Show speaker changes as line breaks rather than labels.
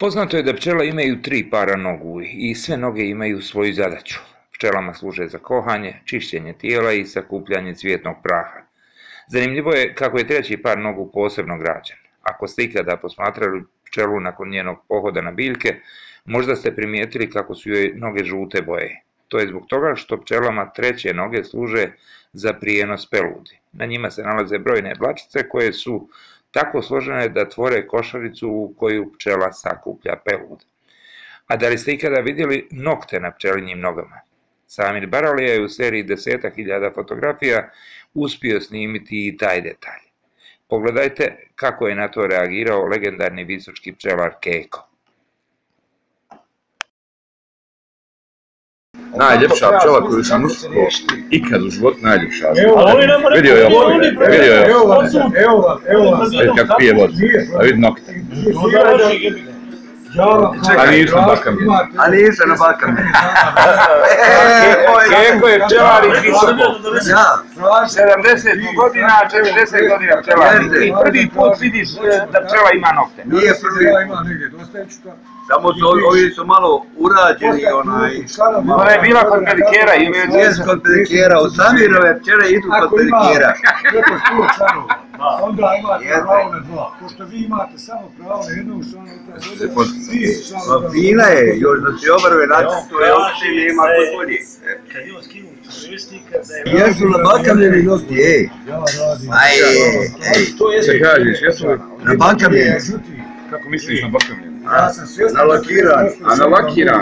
Poznato je da pčela imaju 3 para nogu i sve noge imaju svoju zadaću. Pčelama služe za kohanje, čišćenje tijela i sakupljanje cvjetnog praha. Zanimljivo je kako je 3. par nogu posebno građen. Ako ste ikada posmatrali pčelu nakon njenog pohoda na biljke, možda ste primijetili kako su joj noge žute boje. To je zbog toga što pčelama 3. noge služe za prijenos peludi. Na njima se nalaze brojne dlačice koje su tako složene da tvore košaricu u koju pčela sakuplja pelud. A da li ste ikada vidjeli nokte na pčelinjim nogama? Samir Baralija je u seriji 10.000 fotografija uspio snimiti i taj detalj. Pogledajte kako je na to reagirao legendarni visočki pčelar Keko.
Najljepša pčela koju sam uspio ikad u životu, najljepša. Vidio je ovo, vidi kako pije vodu, a vidi nokte. A nisu na bakamljeni.
A nisu na bakamljeni.
Keko je pčelarik visoko. 70 godina, 40 godina pčelarik. I prvi put vidiš da pčela ima nokte.
Nije prvi. Samo ovi su malo urađeni onaj...
Ona je bila kod pedikera ili...
Jes kod pedikera, u Samirove pčele idu kod pedikera.
Onda imate pravo na 2, pošto vi imate samo pravo na jednog člana.
Fina je, još da si obrve nacrtu je oči nema kod bolje. Jesu na bakamljeni nokti, ej.
Se kažeš, jesu li?
Na bakamljeni.
Kako misliš na bakamljeni?
Na lakiran.
A na lakiran?